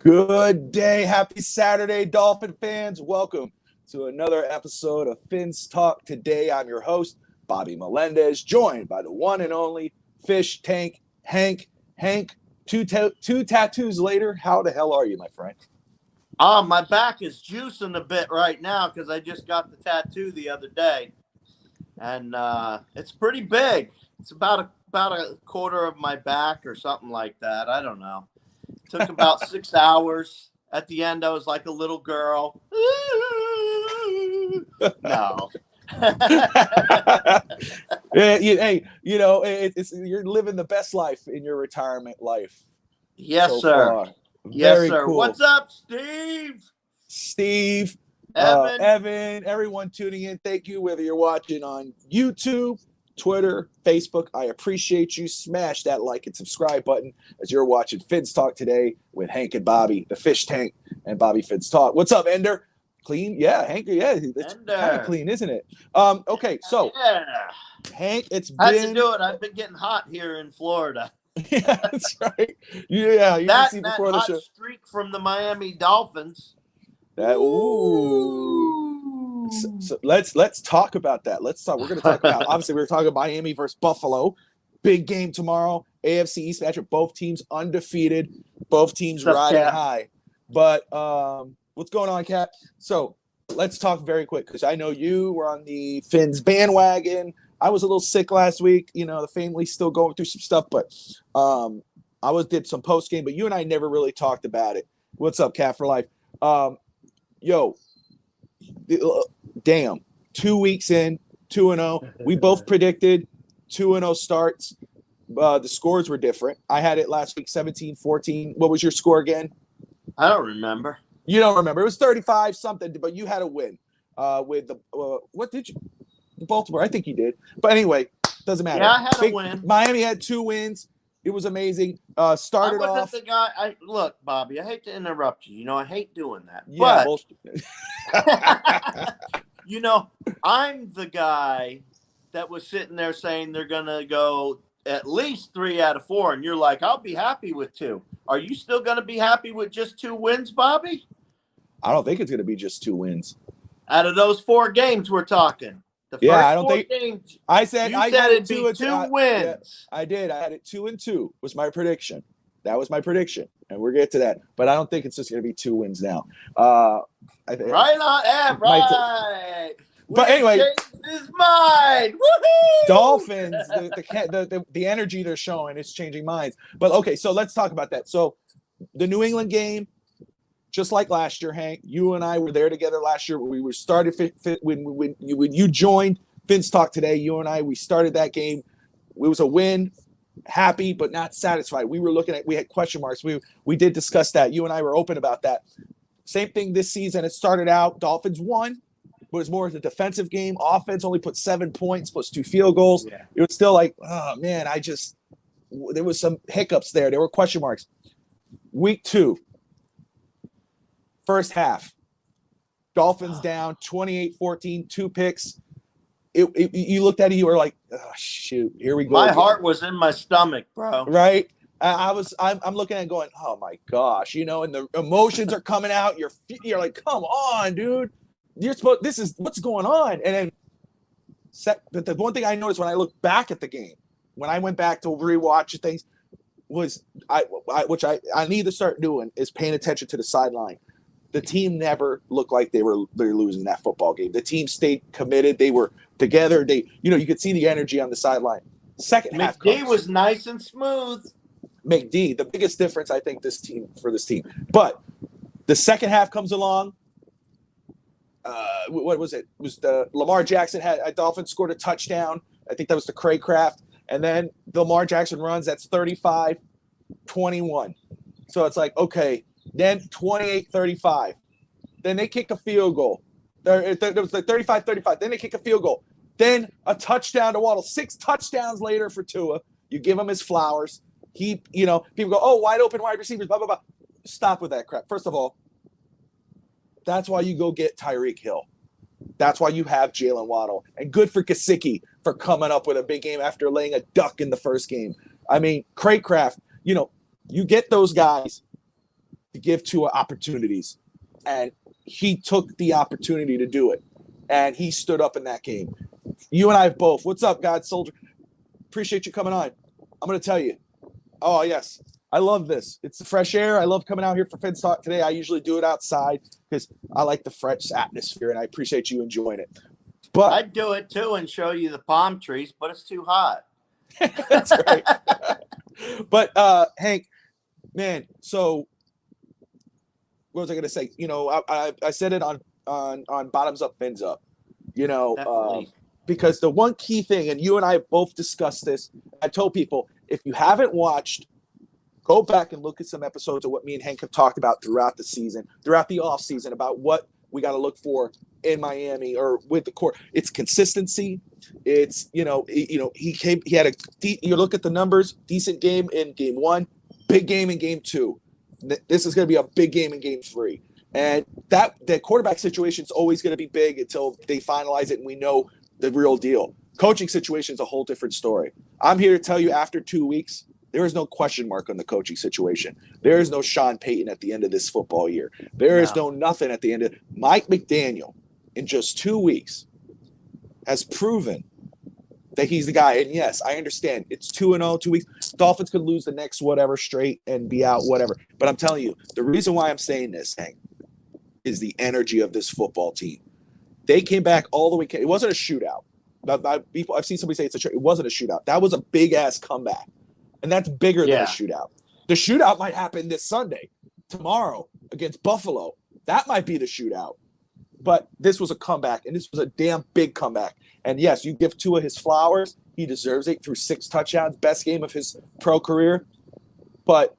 Good day. Happy Saturday, Dolphin fans. Welcome to another episode of Fins Talk. Today, I'm your host, Bobby Melendez, joined by the one and only Fish Tank Hank. Hank, two tattoos later, how the hell are you, my friend? My back is juicing a bit right now because I just got the tattoo the other day, and it's pretty big. It's about a quarter of my back or something like that. I don't know. Took about 6 hours. At the end, I was like a little girl. No. Hey, you're living the best life in your retirement life. Yes, so sir. Far. Yes, Very sir. cool. What's up, Steve? Evan, everyone tuning in, thank you. Whether you're watching on YouTube, Twitter, Facebook, I appreciate you. Smash that like and subscribe button as you're watching Fins Talk today with Hank and Bobby, the Fish Tank, and Bobby Fins Talk. What's up, Ender? Clean? Yeah, Hank. Yeah, it's kind of clean, isn't it? Okay, so yeah. Hank, it's I been. had to do it. I've been getting hot here in Florida. Yeah, that's right. Yeah, you can see before the show. Streak from the Miami Dolphins. So let's talk about that. We're going to talk about, obviously we're talking Miami versus Buffalo. Big game tomorrow. AFC East matchup. Both teams undefeated. Both teams riding high. But what's going on, Kat? So let's talk very quick because I know you were on the Fins bandwagon. I was a little sick last week. You know, the family's still going through some stuff, but I did some post game, but you and I never really talked about it. What's up, Cat for Life? Damn, 2 weeks in, 2-0. We both predicted 2-0 starts. The scores were different. I had it last week, 17-14. What was your score again? I don't remember. You don't remember. It was 35 something, but you had a win with the what did you? Baltimore. I think you did. But anyway, doesn't matter. Yeah, I had a win. Miami had 2 wins. It was amazing. Started off. The guy. Look, Bobby. I hate to interrupt you. You know, I hate doing that. Yeah, but you know, I'm the guy that was sitting there saying they're gonna go at least 3 out of 4, and you're like, I'll be happy with 2. Are you still gonna be happy with just 2 wins, Bobby? I don't think it's gonna be just 2 wins. Out of those 4 games we're talking. I don't think. Games, I said it'd be 2 wins. Yeah, I did. I had it 2-2 was my prediction. That was my prediction, and we'll get to that. But I don't think it's just going to be 2 wins now. Right on, right. But anyway, his mind. Woo-hoo! Dolphins, the energy they're showing is changing minds. But okay, so let's talk about that. So the New England game. Just like last year, Hank, you and I were there together last year. We were started when you joined Fins Talk today. You and we started that game. It was a win, happy but not satisfied. We had question marks. We did discuss that. You and I were open about that. Same thing this season. It started out Dolphins won, but it was more of a defensive game. Offense only put 7 points plus 2 field goals. Yeah. It was still like, oh man, there was some hiccups there. There were question marks. Week 2. First half, Dolphins down 28-14, 2 picks. You looked at it, you were like, oh, shoot, here we go. My heart was in my stomach, bro. Right? I'm looking at it going, oh my gosh, and the emotions are coming out. You're like, come on, dude. This is what's going on. And then the one thing I noticed when I looked back at the game, when I went back to rewatch things, was which I need to start doing is paying attention to the sideline. The team never looked like they're losing that football game. The team stayed committed. They were together. You could see the energy on the sideline. Second half was nice and smooth. McD, the biggest difference I think for this team. But the second half comes along. What was it? It was the Lamar Jackson Dolphins scored a touchdown. I think that was the Craycraft. And then the Lamar Jackson runs. That's 35-21. So it's like, okay. Then 28-35. Then they kick a field goal. There was like 35-35. Then they kick a field goal. Then a touchdown to Waddle. 6 touchdowns later for Tua. You give him his flowers. People go, oh, wide open wide receivers, blah, blah, blah. Stop with that crap. First of all, that's why you go get Tyreek Hill. That's why you have Jalen Waddle. And good for Gesicki for coming up with a big game after laying a duck in the first game. I mean, Craycraft, you get those guys. to give Tua opportunities. And he took the opportunity to do it. And he stood up in that game. You and I both. What's up, God Soldier? Appreciate you coming on. I'm going to tell you. Oh, yes. I love this. It's the fresh air. I love coming out here for Feds Talk today. I usually do it outside because I like the fresh atmosphere, and I appreciate you enjoying it. But I'd do it too and show you the palm trees, but it's too hot. That's right. But Hank, man, so what was I going to say? I said it on Bottoms Up, Fins Up. Because the one key thing, and you and I have both discussed this, I told people, if you haven't watched, go back and look at some episodes of what me and Hank have talked about throughout the season, throughout the off season, about what we got to look for in Miami or with the core. It's consistency. It's, he had you look at the numbers, decent game in game 1, big game in game 2. This is going to be a big game in game 3. And that quarterback situation is always going to be big until they finalize it and we know the real deal. Coaching situation is a whole different story. I'm here to tell you, after 2 weeks, there is no question mark on the coaching situation. There is no Sean Payton at the end of this football year. There is no nothing at the end of Mike McDaniel in just 2 weeks has proven that he's the guy. And yes, I understand it's 2-0, 2 weeks. Dolphins could lose the next whatever straight and be out, whatever. But I'm telling you, the reason why I'm saying this, Hank, is the energy of this football team. They came back all the way. It wasn't a shootout. I've seen somebody say it wasn't a shootout. That was a big-ass comeback. And that's bigger than a shootout. The shootout might happen this Sunday, tomorrow, against Buffalo. That might be the shootout. But this was a comeback, and this was a damn big comeback. And, yes, you give Tua his flowers. He deserves it through 6 touchdowns, best game of his pro career. But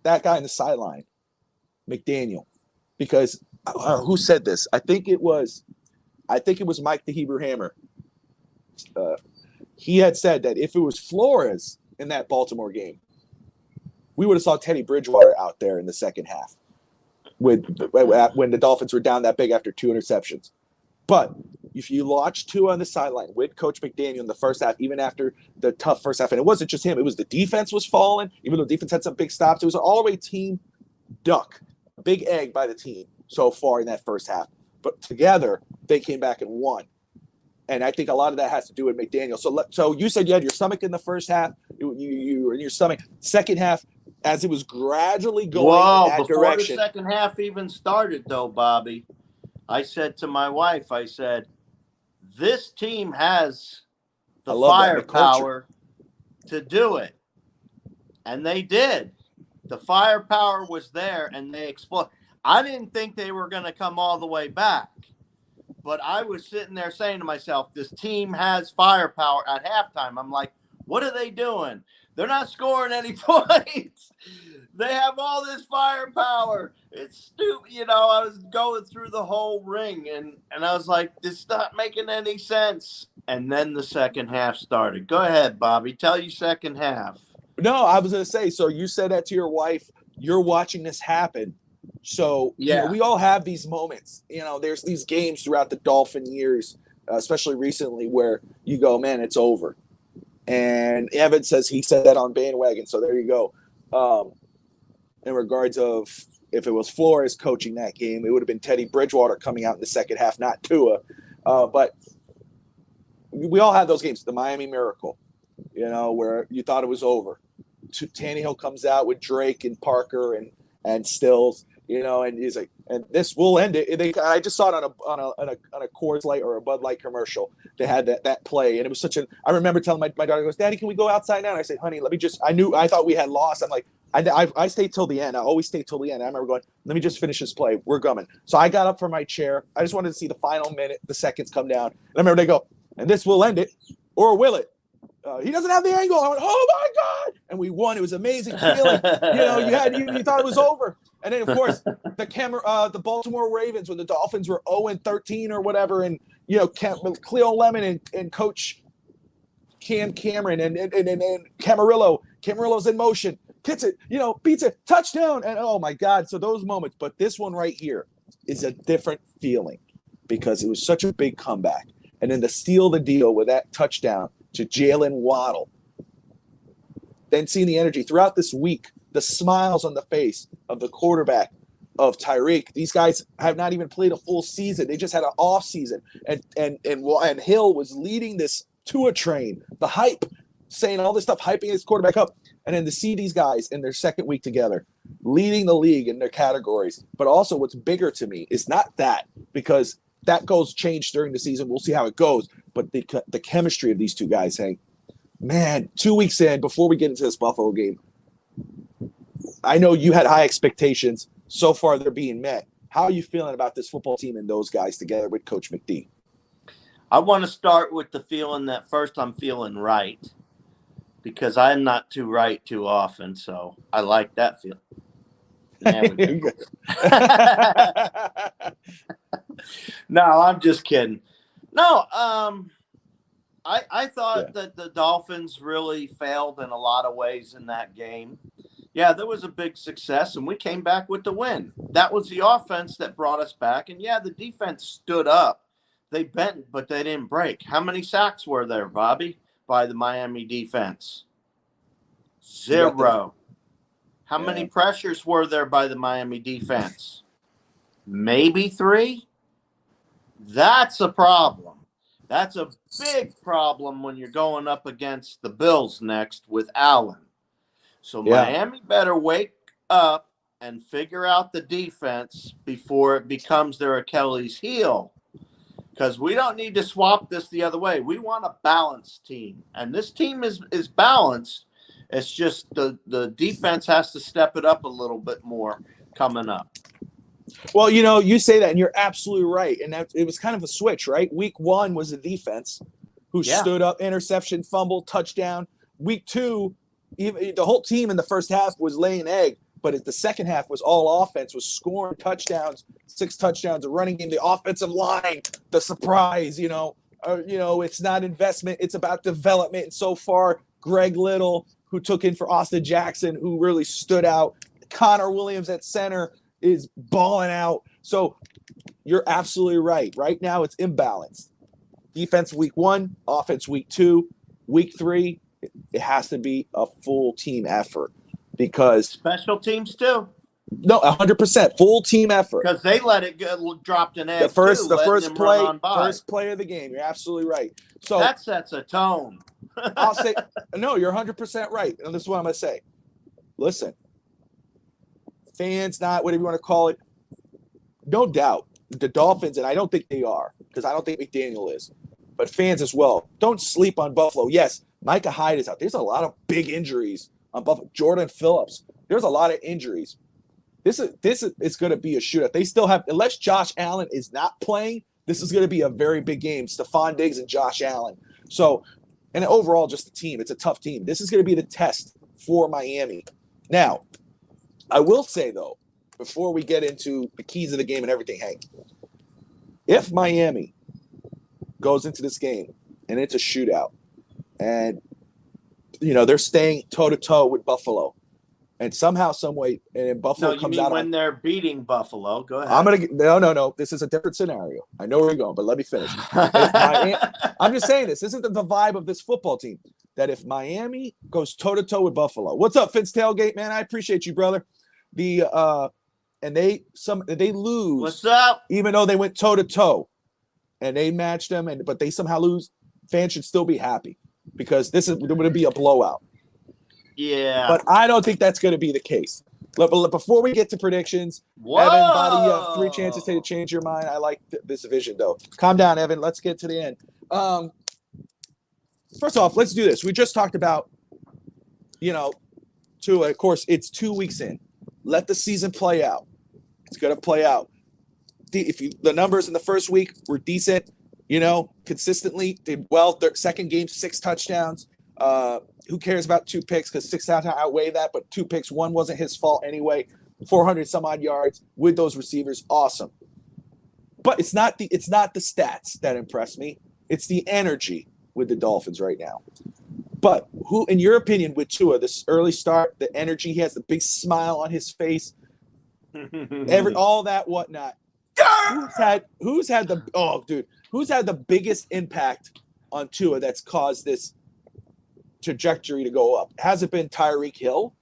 that guy in the sideline, McDaniel, because who said this? I think it was Mike the Hebrew Hammer. He had said that if it was Flores in that Baltimore game, we would have saw Teddy Bridgewater out there in the second half when the Dolphins were down that big after 2 interceptions. But if you watch Tua on the sideline with Coach McDaniel in the first half, even after the tough first half, and it wasn't just him, it was the defense was falling, even though the defense had some big stops. It was an all-the-way team duck, big egg by the team so far in that first half. But together, they came back and won. And I think a lot of that has to do with McDaniel. So you said you had your stomach in the first half. You were in your stomach. Second half, as it was gradually going in that direction. Before the second half even started, though, Bobby, I said to my wife, this team has the firepower to do it. And they did. The firepower was there, and they exploded. I didn't think they were going to come all the way back. But I was sitting there saying to myself, this team has firepower at halftime. I'm like, what are they doing? They're not scoring any points. They have all this firepower. It's stupid. I was going through the whole ring, and I was like, this is not making any sense. And then the second half started. Go ahead, Bobby. Tell you second half. No, I was going to say, so you said that to your wife. You're watching this happen. So, we all have these moments. There's these games throughout the Dolphin years, especially recently, where you go, man, it's over. And Evan says he said that on Bandwagon. So there you go. In regards of if it was Flores coaching that game, it would have been Teddy Bridgewater coming out in the second half, not Tua. But we all have those games. The Miami Miracle, where you thought it was over. Tannehill comes out with Drake and Parker and Stills. And he's like, and this will end it. I just saw it on a Coors Light or a Bud Light commercial. They had that play, and it was I remember telling my daughter, goes, Daddy, can we go outside now? And I said, honey, I thought we had lost. I'm like, I stayed till the end. I always stay till the end. I remember going, let me just finish this play. We're coming. So I got up from my chair. I just wanted to see the final minute, the seconds come down. And I remember they go, and this will end it, or will it? He doesn't have the angle. I went, oh my God. And we won. It was amazing feeling. You thought it was over. And then, of course, the Baltimore Ravens, when the Dolphins were 0-13 or whatever, and Cleo Lemon and Coach Cameron and Camarillo. Camarillo's in motion, hits it, beats it, touchdown, and oh my God! So those moments, but this one right here is a different feeling because it was such a big comeback, and then to steal the deal with that touchdown to Jalen Waddle. Then seeing the energy throughout this week. the smiles on the face of the quarterback of Tyreek. These guys have not even played a full season. They just had an off season. And Hill was leading this Tua train, the hype, saying all this stuff, hyping his quarterback up. And then to see these guys in their second week together, leading the league in their categories. But also what's bigger to me is not that, because that goes change during the season. We'll see how it goes. But the chemistry of these two guys, Hank, man, 2 weeks in, before we get into this Buffalo game, I know you had high expectations. So far, they're being met. How are you feeling about this football team and those guys together with Coach McD? I want to start with the feeling that first I'm feeling right, because I'm not too right too often. So I like that feeling. There we go. No, I'm just kidding. No, I thought that the Dolphins really failed in a lot of ways in that game. Yeah, there was a big success, and we came back with the win. That was the offense that brought us back. And, yeah, the defense stood up. They bent, but they didn't break. How many sacks were there, Bobby, by the Miami defense? 0. How many pressures were there by the Miami defense? Maybe 3. That's a problem. That's a big problem when you're going up against the Bills next with Allen. So Miami better wake up and figure out the defense before it becomes their Achilles heel, because we don't need to swap this the other way. We want a balanced team, and this team is balanced. It's just the defense has to step it up a little bit more coming up. Well, you know, you say that, and you're absolutely right. And it was kind of a switch, right? Week 1 was the defense who stood up, interception, fumble, touchdown. Week 2, even the whole team in the first half was laying egg, but the second half was all offense, was scoring touchdowns, 6 touchdowns, a running game, the offensive line, the surprise, it's not investment, it's about development. And so far, Greg Little, who took in for Austin Jackson, who really stood out, Connor Williams at center is balling out. So you're absolutely right. Right now it's imbalanced. Defense week 1, offense week 2, week 3, it has to be a full team effort, because special teams too. No, 100% full team effort, because they let it go, dropped an egg. The first play of the game. You're absolutely right. So that sets a tone. I'll say no. You're 100% right, and this is what I'm going to say. Listen, fans, not whatever you want to call it. No doubt the Dolphins, and I don't think they are, because I don't think McDaniel is, but fans as well, don't sleep on Buffalo. Yes, Micah Hyde is out. There's a lot of big injuries on Buffalo. Jordan Phillips. There's a lot of injuries. This is going to be a shootout. They still have, unless Josh Allen is not playing, this is going to be a very big game. Stephon Diggs and Josh Allen. So, and overall, just the team. It's a tough team. This is going to be the test for Miami. Now, I will say, though, before we get into the keys of the game and everything, Hank, if Miami goes into this game and it's a shootout, and, they're staying toe-to-toe with Buffalo, and somehow, some way, and Buffalo comes out. When they're beating Buffalo? Go ahead. No. This is a different scenario. I know where you're going, but let me finish. I'm just saying this. This isn't the vibe of this football team. That if Miami goes toe-to-toe with Buffalo, what's up, Fitz Tailgate, man? I appreciate you, brother. And they lose. What's up? Even though they went toe-to-toe, and they matched them, but they somehow lose, fans should still be happy, because this is going to be a blowout. Yeah. But I don't think that's going to be the case. But before we get to predictions, Evan, Bobby, you have 3 chances to change your mind. I like this vision, though. Calm down, Evan. Let's get to the end. First off, let's do this. We just talked about, Tua. Of course, it's 2 weeks in. Let the season play out. It's going to play out. The numbers in the first week were decent, consistently did well. Their second game, 6 touchdowns. Who cares about 2 picks, because 6 touchdowns outweigh that, but 2 picks, 1 wasn't his fault anyway. 400 some odd yards with those receivers, awesome. But it's not the stats that impress me. It's the energy with the Dolphins right now. But who, in your opinion, with Tua, this early start, the energy, he has the big smile on his face, all that whatnot. Who's had the biggest impact on Tua that's caused this trajectory to go up? Has it been Tyreek Hill?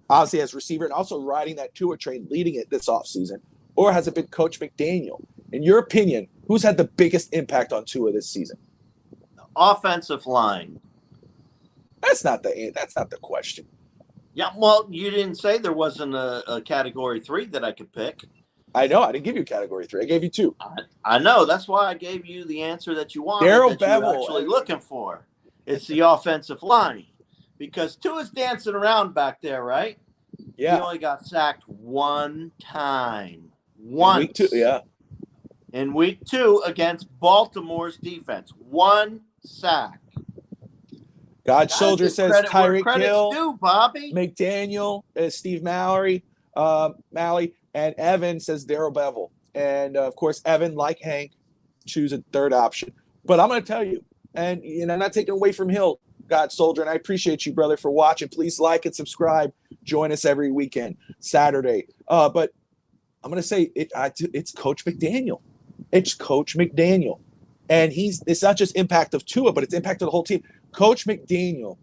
obviously as receiver and also riding that Tua train, leading it this offseason? Or has it been Coach McDaniel? In your opinion, who's had the biggest impact on Tua this season? Offensive line. That's not the question. Yeah, well, you didn't say there wasn't a category 3 that I could pick. I know. I didn't give you category 3. I gave you 2. I know. That's why I gave you the answer that you wanted, Darrell that Bevel. you're actually looking for. It's the offensive line. Because Tua's dancing around back there, right? Yeah. He only got sacked one time. Once. Week 2, yeah. In week 2 against Baltimore's defense. 1 sack. God Soldier says Tyreek Hill, due, Bobby. McDaniel, Steve Malley, and Evan says Darrell Bevel. And, of course, Evan, like Hank, choose a third option. But I'm going to tell you, and I'm not taking away from Hill, God Soldier, and I appreciate you, brother, for watching. Please like and subscribe. Join us every weekend, Saturday. But I'm going to say it's Coach McDaniel. It's Coach McDaniel. And it's not just impact of Tua, but it's impact of the whole team. Coach McDaniel.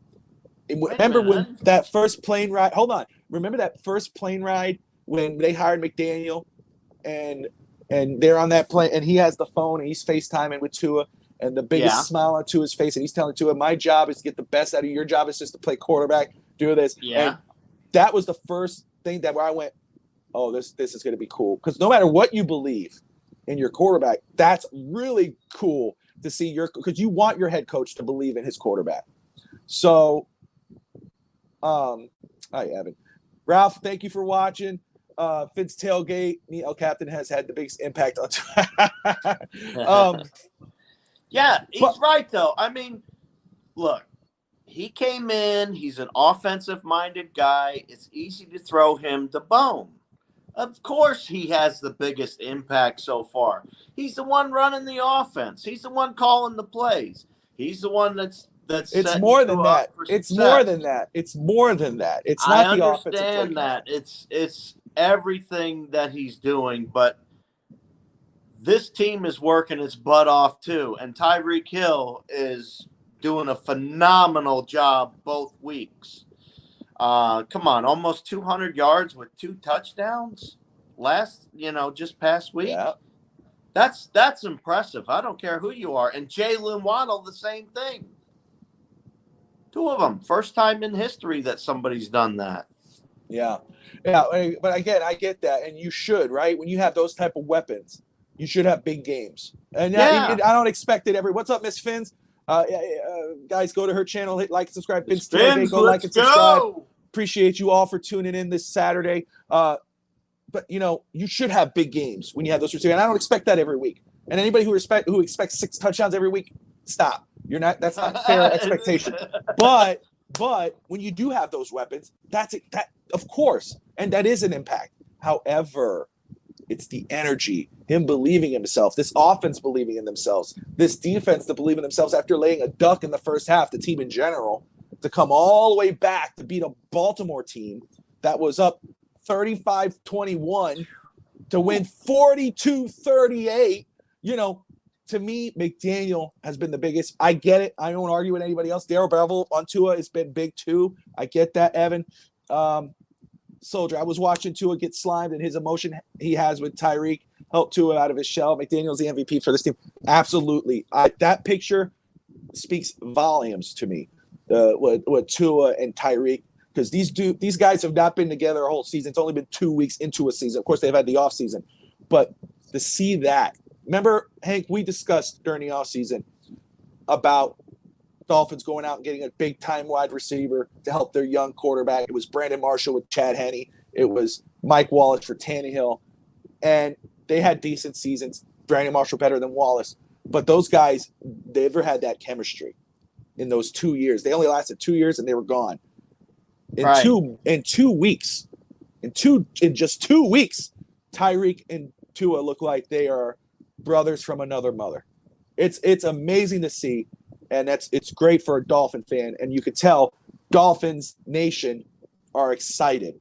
Remember when that first plane ride? Hold on. Remember that first plane ride when they hired McDaniel, and they're on that plane, and he has the phone and he's FaceTiming with Tua, and the biggest smile on Tua's face, and he's telling Tua, "My job is to get the best out of you. Your job is just to play quarterback. Do this." Yeah. And that was the first thing where I went, "Oh, this is going to be cool." Because no matter what you believe in your quarterback, that's really cool to see because you want your head coach to believe in his quarterback. So, hi, Evan. Ralph, thank you for watching. Fitz Tailgate, El Captain has had the biggest impact on. Yeah, he's right, though. I mean, look, he came in. He's an offensive-minded guy. It's easy to throw him the bone. Of course he has the biggest impact so far. He's the one running the offense. He's the one calling the plays. He's the one that's it's more than that. It's more than that. It's more than that. It's not the offensive play. I understand that. It's everything that he's doing, but this team is working its butt off too. And Tyreek Hill is doing a phenomenal job both weeks. Come on, almost 200 yards with 2 touchdowns just past week. Yeah. That's impressive. I don't care who you are. And Jalen Waddle, the same thing. 2 of them. First time in history that somebody's done that. Yeah. Yeah. But again, I get that. And you should, right? When you have those type of weapons, you should have big games. And I don't expect it what's up, Miss Fins? Guys, go to her channel, hit like, subscribe. Fins, go like and subscribe. Appreciate you all for tuning in this Saturday. But you should have big games when you have those receivers. And I don't expect that every week. And anybody who expects 6 touchdowns every week, stop. That's not fair expectation. But when you do have those weapons, that of course, and that is an impact. However, it's the energy, him believing in himself, this offense believing in themselves, this defense to believe in themselves after laying a duck in the first half, the team in general, to come all the way back to beat a Baltimore team that was up 35-21 to win 42-38. To me, McDaniel has been the biggest. I get it. I don't argue with anybody else. Darrell Bevel on Tua has been big too. I get that, Evan. Soldier, I was watching Tua get slimed, and his emotion he has with Tyreek helped Tua out of his shell. McDaniel's the MVP for this team. Absolutely. That picture speaks volumes to me. What Tua and Tyreek, because these guys have not been together a whole season. It's only been 2 weeks into a season. Of course, they've had the offseason. But to see that, remember, Hank, we discussed during the offseason about Dolphins going out and getting a big-time wide receiver to help their young quarterback. It was Brandon Marshall with Chad Henne. It was Mike Wallace for Tannehill. And they had decent seasons. Brandon Marshall better than Wallace. But those guys, they never had that chemistry in those 2 years. They only lasted 2 years, and they were gone. In just 2 weeks, Tyreek and Tua look like they are brothers from another mother. It's amazing to see, and it's great for a Dolphin fan, and you could tell Dolphins Nation are excited.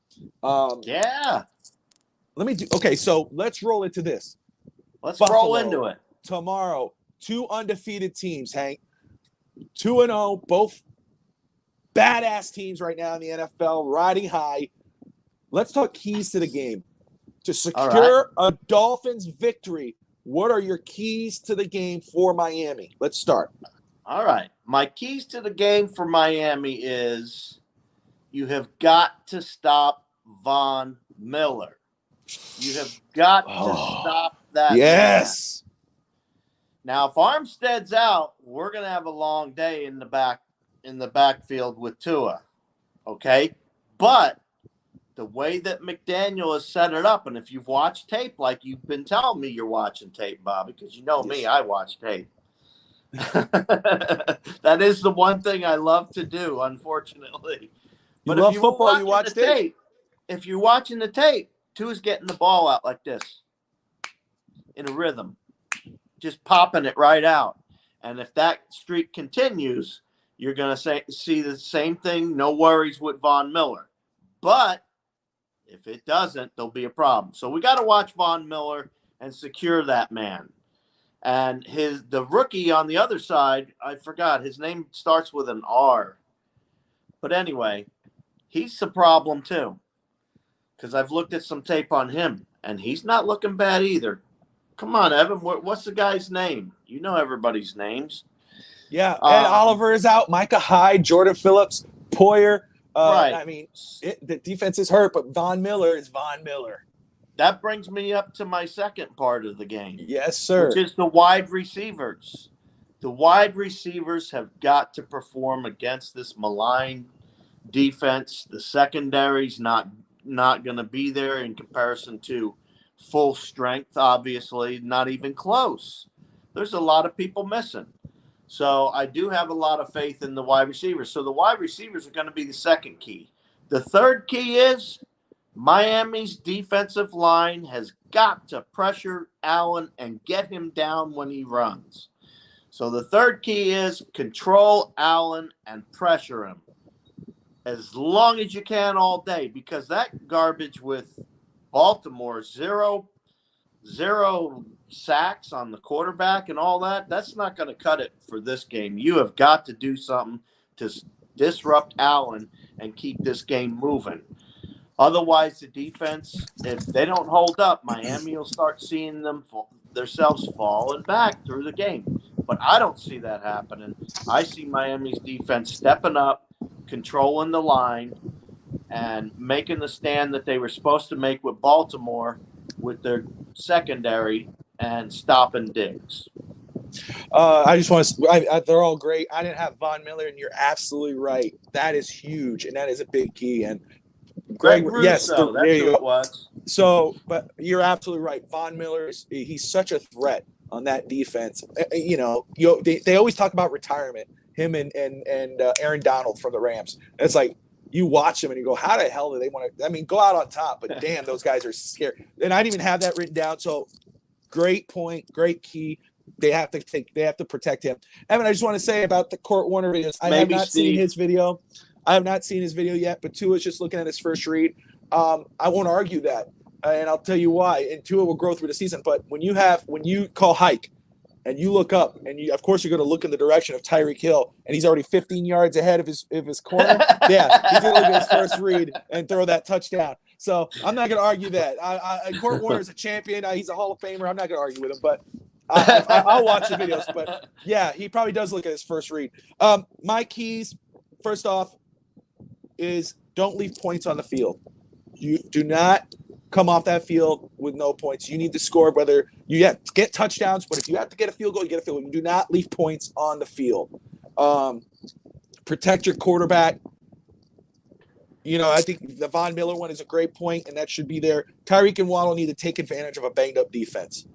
Yeah. So let's roll into this. Let's Buffalo, roll into it. Tomorrow, 2 undefeated teams, Hank. 2-0, both badass teams right now in the NFL, riding high. Let's talk keys to the game. To All secure a Dolphins victory, what are your keys to the game for Miami? Let's start. All right. My keys to the game for Miami is you have got to stop Von Miller. You have got to stop that man. Yes. Now, if Armstead's out, we're going to have a long day in the backfield with Tua. Okay? But the way that McDaniel has set it up, and if you've watched tape like you've been telling me you're watching tape, Bobby, because you know me, I watch tape. That is the one thing I love to do, unfortunately. But if you love football, you watch tape. If you're watching the tape, Tua's getting the ball out like this in a rhythm, just popping it right out. And if that streak continues, you're going to see the same thing. No worries with Von Miller. But if it doesn't, there'll be a problem. So we got to watch Von Miller and secure that man. And the rookie on the other side, I forgot, his name starts with an R. But anyway, he's the problem too. Because I've looked at some tape on him, and he's not looking bad either. Come on, Evan. What's the guy's name? You know everybody's names. Yeah, Ed Oliver is out. Micah Hyde, Jordan Phillips, Poyer. Right. I mean, the defense is hurt, but Von Miller is Von Miller. That brings me up to my second part of the game. Yes, sir. Which is the wide receivers. The wide receivers have got to perform against this maligned defense. The secondary's not going to be there in comparison to full strength, obviously. Not even close. There's a lot of people missing. So I do have a lot of faith in the wide receivers. So the wide receivers are going to be the second key. The third key is Miami's defensive line has got to pressure Allen and get him down when he runs. So the third key is control Allen and pressure him as long as you can all day, because that garbage with Baltimore, zero sacks on the quarterback and all that, that's not going to cut it for this game. You have got to do something to disrupt Allen and keep this game moving. Otherwise, the defense, if they don't hold up, Miami will start seeing themselves falling back through the game. But I don't see that happening. I see Miami's defense stepping up, controlling the line, and making the stand that they were supposed to make with Baltimore with their secondary and stopping Diggs. I just want to – they're all great. I didn't have Von Miller, and you're absolutely right. That is huge, and that is a big key. And Greg Russo, yes, that's who it was. So, but you're absolutely right. Von Miller, he's such a threat on that defense. They always talk about retirement, him and Aaron Donald from the Rams. It's like you watch them and you go, how the hell do they want to – I mean, go out on top, but damn, those guys are scary. And I didn't even have that written down. So, great point, great key. They have to protect him. Evan, I just want to say about the Kurt Warner videos. I have not seen his video. I have not seen his video yet, but Tua's just looking at his first read. I won't argue that, and I'll tell you why. And Tua will grow through the season. But when you call hike, and you look up, and of course you're going to look in the direction of Tyreek Hill, and he's already 15 yards ahead of his corner. Yeah, he's going to look at his first read and throw that touchdown. So I'm not going to argue that. Kurt Warner is a champion. He's a Hall of Famer. I'm not going to argue with him, but I'll watch the videos. But yeah, he probably does look at his first read. My keys, first off, is don't leave points on the field. You do not come off that field with no points. You need to score, whether you get touchdowns, but if you have to get a field goal, you get a field goal. You do not leave points on the field. Protect your quarterback. I think the Von Miller one is a great point, and that should be there. Tyreek and Waddle need to take advantage of a banged-up defense.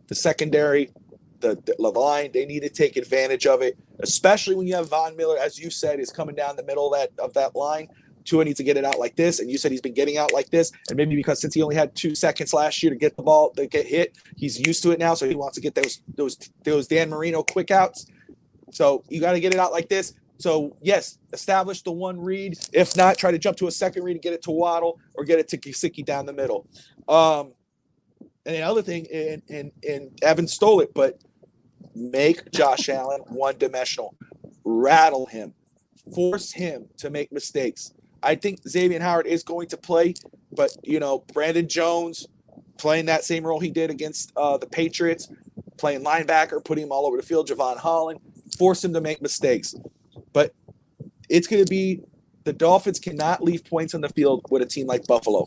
The secondary, the line, they need to take advantage of it, especially when you have Von Miller, as you said, is coming down the middle of that line. Tua needs to get it out like this, and you said he's been getting out like this, and maybe because since he only had 2 seconds last year to get the ball, to get hit, he's used to it now, so he wants to get those Dan Marino quick outs. So you got to get it out like this. So, yes, establish the one read. If not, try to jump to a second read and get it to Waddle or get it to Gesicki down the middle. And the other thing, and Evan stole it, but make Josh Allen one-dimensional. Rattle him. Force him to make mistakes. I think Xavier Howard is going to play, but, Brandon Jones playing that same role he did against the Patriots, playing linebacker, putting him all over the field, Javon Holland, force him to make mistakes. But it's going to be the Dolphins cannot leave points on the field with a team like Buffalo.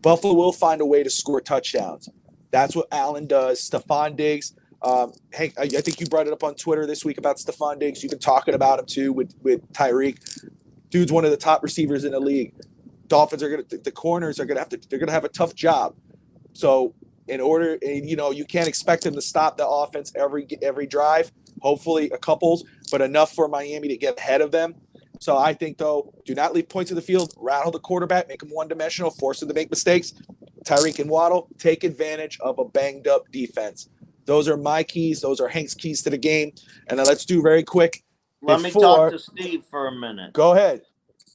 Buffalo will find a way to score touchdowns. That's what Allen does. Stephon Diggs. Hank, I think you brought it up on Twitter this week about Stephon Diggs. You've been talking about him too with Tyreek. Dude's one of the top receivers in the league. Dolphins the corners are gonna have a tough job. So you can't expect them to stop the offense every drive. Hopefully a couples, but enough for Miami to get ahead of them. So I think, though, do not leave points in the field, rattle the quarterback, make him one-dimensional, force him to make mistakes. Tyreek and Waddle, take advantage of a banged-up defense. Those are my keys. Those are Hank's keys to the game. And then let's do very quick. Let me talk to Steve for a minute. Go ahead.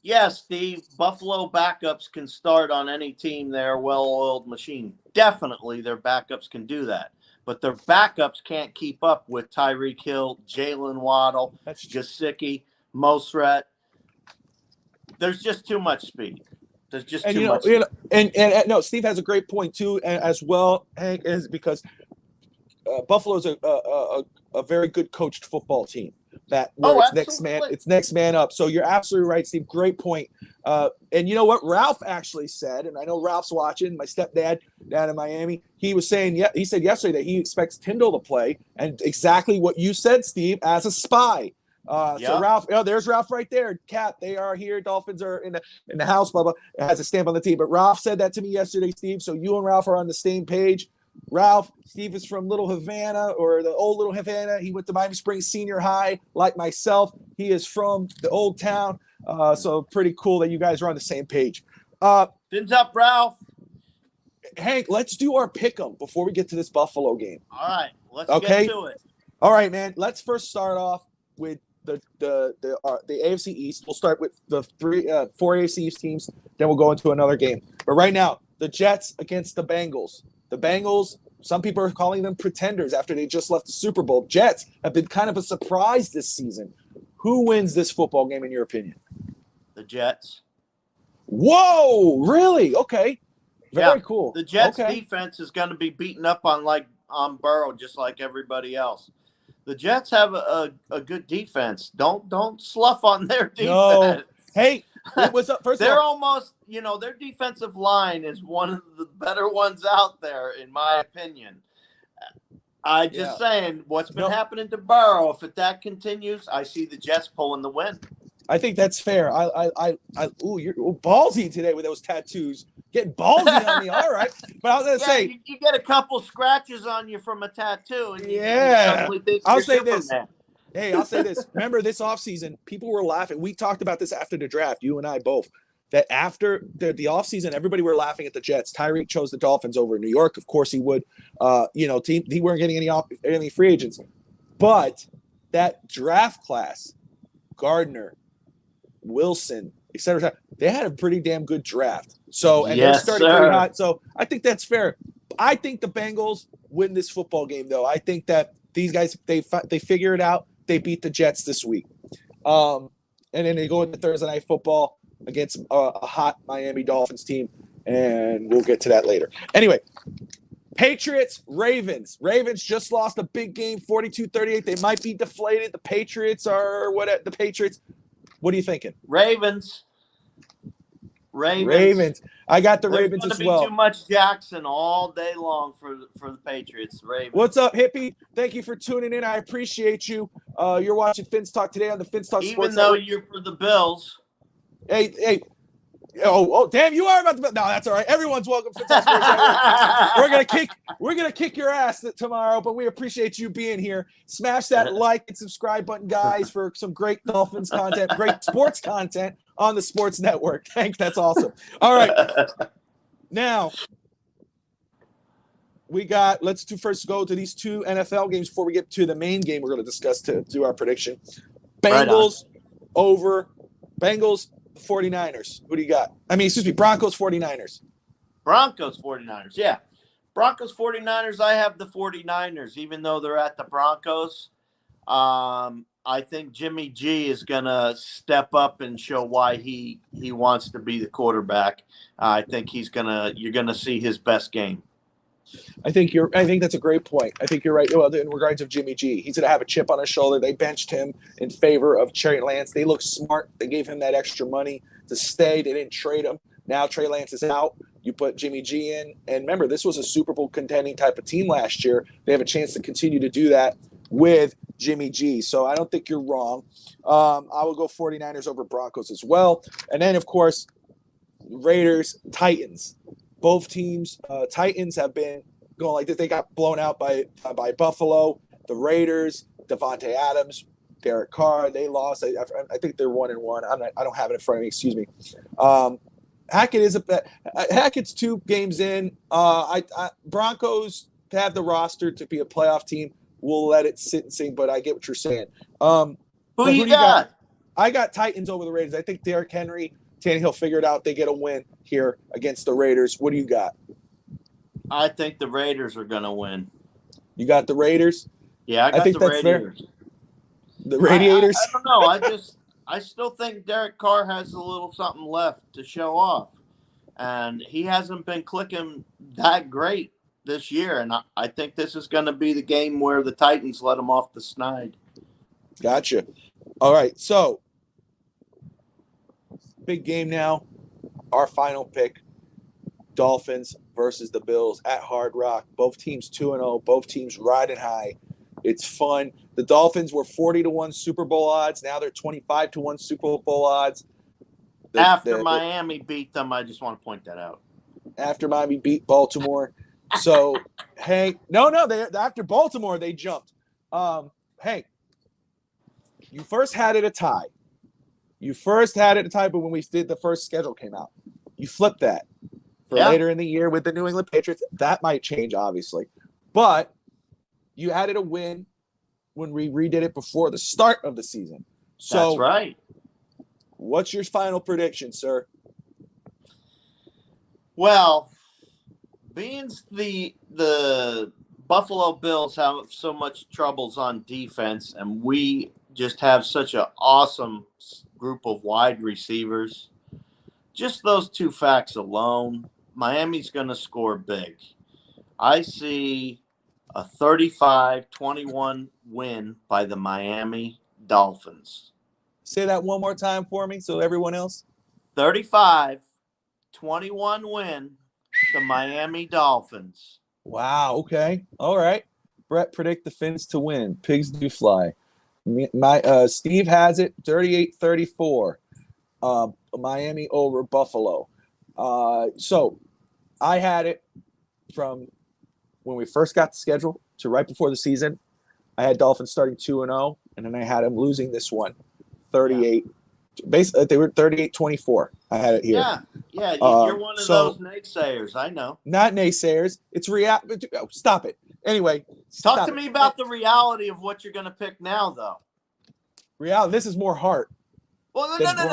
Yes, Steve, Buffalo backups can start on any team. They're a well-oiled machine. Definitely their backups can do that. But their backups can't keep up with Tyreek Hill, Jalen Waddle, Gesicki, Mostret. There's just too much speed. There's just too much. No, Steve has a great point too, as well, Hank, is because Buffalo's a very good coached football team. It's next man up. So you're absolutely right, Steve. Great point. And you know what Ralph actually said, and I know Ralph's watching, my stepdad down in Miami. He was saying, he said yesterday that he expects Tyndall to play, and exactly what you said, Steve, as a spy. So Ralph, there's Ralph right there. Cap, they are here. Dolphins are in the house. Blah blah. It has a stamp on the team. But Ralph said that to me yesterday, Steve. So you and Ralph are on the same page. Ralph, Steve is from Little Havana, or the old Little Havana. He went to Miami Springs Senior High, like myself. He is from the old town. So pretty cool that you guys are on the same page. Fins up, Ralph. Hank, let's do our pick'em before we get to this Buffalo game. All right, let's get to it. All right, man. Let's first start off with the AFC East. We'll start with the four AFC East teams, then we'll go into another game. But right now, the Jets against the Bengals. The Bengals, some people are calling them pretenders after they just left the Super Bowl. Jets have been kind of a surprise this season. Who wins this football game in your opinion? The Jets. Whoa, really? Okay. Very cool. The Jets defense is going to be beaten up on Burrow just like everybody else. The Jets have a good defense. Don't slough on their defense. No. Hey, what's up? First, they're almost, their defensive line is one of the better ones out there, in my opinion. I just saying what's been happening to Burrow. If that continues, I see the Jets pulling the win. I think that's fair. You're ballsy today with those tattoos. Getting ballsy on me. All right. But I was going to say. You get a couple scratches on you from a tattoo. And I'll say this. Hey, I'll say this. Remember this offseason, people were laughing. We talked about this after the draft, you and I both, that after the offseason, everybody were laughing at the Jets. Tyreek chose the Dolphins over New York. Of course he would. He weren't getting any free agents. But that draft class, Gardner, Wilson, et cetera, they had a pretty damn good draft. So, and they're starting pretty hot. So I think that's fair. I think the Bengals win this football game, though. I think that these guys, they figure it out. They beat the Jets this week. And then they go into Thursday Night Football against a hot Miami Dolphins team. And we'll get to that later. Anyway, Patriots, Ravens. Ravens just lost a big game, 42-38. They might be deflated. The Patriots are what? The Patriots. What are you thinking? Ravens. I got the Ravens as well. There's too much Jackson all day long for the Patriots. Ravens. What's up, Hippie? Thank you for tuning in. I appreciate you. You're watching Fins Talk today on the Fins Talk Sports Even though you're for the Bills. Hey. Oh, damn! You are about to. No, that's all right. Everyone's welcome. Fins Talk Sports. We're gonna kick your ass tomorrow, but we appreciate you being here. Smash that like and subscribe button, guys, for some great Dolphins content, great sports content on the Sports Network. Thanks. That's awesome. All right. Now, let's first go to these two NFL games before we get to the main game we're going to discuss to do our prediction. Bengals over Bengals 49ers. Who do you got? Broncos 49ers. Broncos 49ers. Yeah. Broncos 49ers. I have the 49ers, even though they're at the Broncos. I think Jimmy G is gonna step up and show why he wants to be the quarterback. I think you're gonna see his best game. I think that's a great point. I think you're right. Well, in regards of Jimmy G, he's going to have a chip on his shoulder. They benched him in favor of Trey Lance. They look smart. They gave him that extra money to stay. They didn't trade him. Now Trey Lance is out. You put Jimmy G in. And remember, this was a Super Bowl contending type of team last year. They have a chance to continue to do that with Jimmy G. So I don't think you're wrong. I will go 49ers over Broncos as well. And then, of course, Raiders, Titans. Both teams, Titans have been going like this. They got blown out by Buffalo. The Raiders, Devontae Adams, Derek Carr, they lost. I think they're 1-1. I don't have it in front of me. Excuse me. Hackett's 2 games in. Broncos have the roster to be a playoff team. We'll let it sit and sing, but I get what you're saying. Who do you got? I got Titans over the Raiders. I think Derrick Henry, Tannehill figured out they get a win here against the Raiders. What do you got? I think the Raiders are going to win. You got the Raiders? Yeah, I think the Raiders. Fair. The Radiators? I don't know. I still think Derek Carr has a little something left to show off. And he hasn't been clicking that great this year. And I think this is going to be the game where the Titans let him off the snide. Gotcha. All right. So, big game now. Our final pick. Dolphins versus the Bills at Hard Rock. Both teams 2-0. Both teams riding high. It's fun. The Dolphins were 40-1 Super Bowl odds. Now they're 25-1 Super Bowl odds. After Miami beat them, I just want to point that out. After Miami beat Baltimore. So, Hank, after Baltimore, they jumped. Hank, you first had it a tie. But when we did the first schedule came out, you flipped that for later in the year with the New England Patriots. That might change, obviously. But you added a win when we redid it before the start of the season. So, that's right. What's your final prediction, sir? Well, being the Buffalo Bills have so much troubles on defense, and we just have such an awesome group of wide receivers, just those 2 facts alone, Miami's going to score big. I see a 35-21 win by the Miami Dolphins. Say that one more time for me so everyone else. 35-21 win, the Miami Dolphins. Wow, okay. All right. Brett, predict the Fins to win. Pigs do fly. Steve has it 38-34. Miami over Buffalo. So I had it from when we first got the schedule to right before the season. I had Dolphins starting 2-0, and then I had them losing this one 38. Basically, they were 38-24. I had it here. Yeah. You're one of those naysayers. I know. Not naysayers. It's stop it. Anyway, talk to me about the reality of what you're going to pick now, though. Reality. This is more heart. Well, no. There's Tell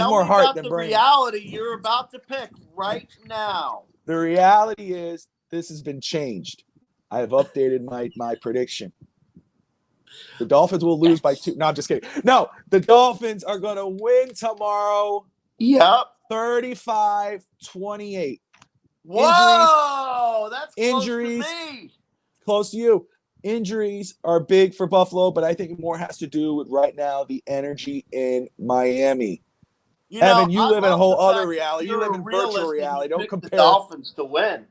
more me heart about than the brain. reality you're about to pick right now. The reality is this has been changed. I have updated my prediction. The Dolphins will lose by 2. No, I'm just kidding. No, the Dolphins are going to win tomorrow. Yep. 35-28. Whoa, that's close to me. Close to you. Injuries are big for Buffalo, but I think more has to do with right now the energy in Miami. Evan, you live in a whole other reality. You live in virtual reality. Don't compare the Dolphins to win.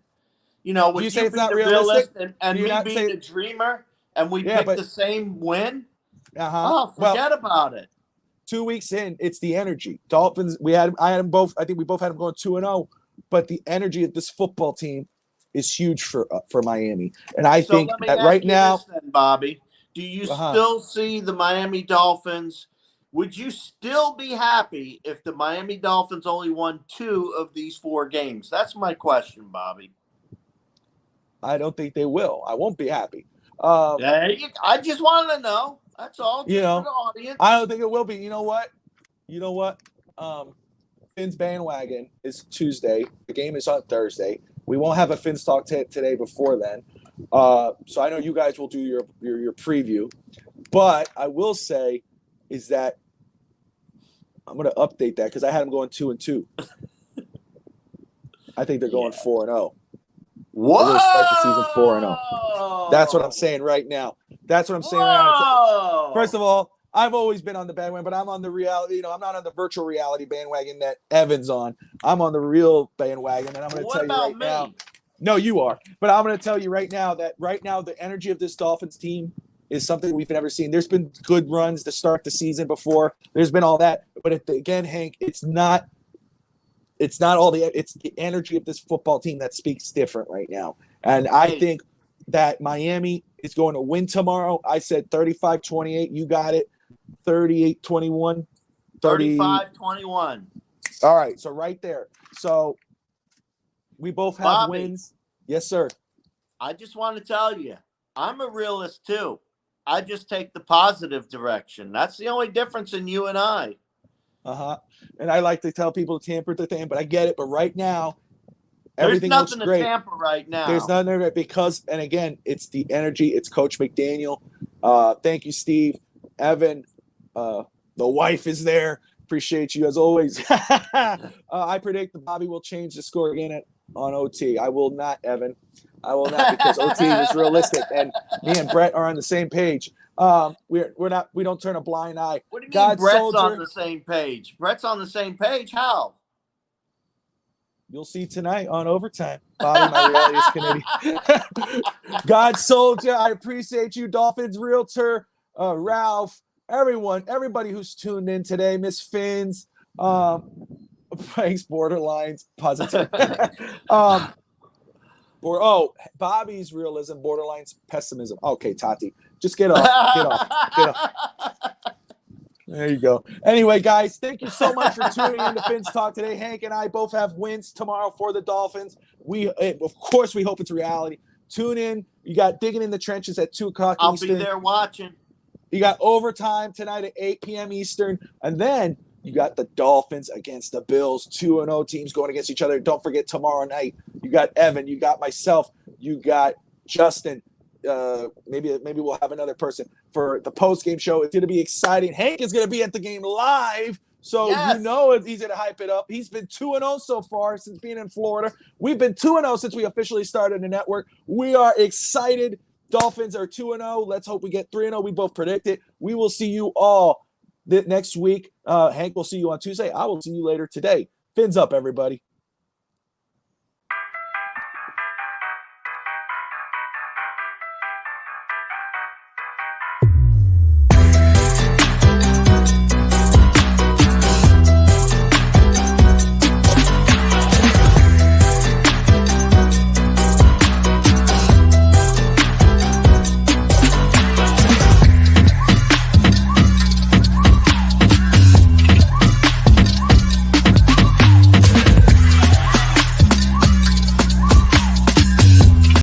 Would you say you it's be not the realistic? realist and me being the dreamer, and we pick the same win? Uh-huh. Oh, forget about it. 2 weeks in, it's the energy. Dolphins, I had them both. I think we both had them going 2-0, but the energy of this football team is huge for Miami. And I think that right now, then, Bobby, do you still see the Miami Dolphins? Would you still be happy if the Miami Dolphins only won 2 of these 4 games? That's my question, Bobby. I don't think they will. I won't be happy. I just wanted to know. That's all. For the audience. I don't think it will be. You know what? Fins bandwagon is Tuesday. The game is on Thursday. We won't have a Fins talk today before then. So I know you guys will do your preview. But I will say is that I'm going to update that because I had them going 2-2. I think they're going 4-0. Whoa! They're going to start the season 4-0. That's what I'm saying right now. That's what I'm saying right now. First of all, I've always been on the bandwagon, but I'm on the reality. I'm not on the virtual reality bandwagon that Evan's on. I'm on the real bandwagon, and I'm going to tell you right now. No, you are. But I'm going to tell you right now that right now the energy of this Dolphins team is something we've never seen. There's been good runs to start the season before. There's been all that, but again, Hank, it's not all it's the energy of this football team that speaks different right now. And I think that Miami is going to win tomorrow. I said 35-28. You got it. 38-21. 35-21. All right. So right there. So we both have Bobby, wins. Yes, sir. I just want to tell you, I'm a realist too. I just take the positive direction. That's the only difference in you and I. And I like to tell people to tamper the thing, but I get it. But right now, everything looks great. There's nothing to tamper right now. There's nothing there because, and again, it's the energy. It's Coach McDaniel. Thank you, Steve. Evan, the wife is there. Appreciate you as always. I predict that Bobby will change the score again on OT. I will not, Evan. I will not because OT is realistic, and me and Brett are on the same page. We don't turn a blind eye. What do you mean Brett's on the same page? Brett's on the same page? How? You'll see tonight on Overtime. Bobby, my reality is Canadian. God Soldier, I appreciate you. Dolphins Realtor, Ralph, everybody who's tuned in today. Miss Fins, thanks, Borderlines, positive. Bobby's realism, Borderlines pessimism. Okay, Tati, just get off. There you go. Anyway, guys, thank you so much for tuning in to Fins Talk today. Hank and I both have wins tomorrow for the Dolphins. Of course, we hope it's reality. Tune in. You got Digging in the Trenches at 2 o'clock Eastern. I'll be there watching. You got Overtime tonight at 8 p.m. Eastern. And then you got the Dolphins against the Bills. 2-0 teams going against each other. Don't forget tomorrow night. You got Evan. You got myself. You got Justin. Maybe we'll have another person for the post-game show. It's going to be exciting. Hank is going to be at the game live. So You know it's easy to hype it up. He's been 2-0 so far since being in Florida. We've been 2-0 since we officially started the network. We are excited. Dolphins are 2-0. Let's hope we get 3-0. We both predict it. We will see you all next week. Hank will see you on Tuesday. I will see you later today. Fins up, everybody.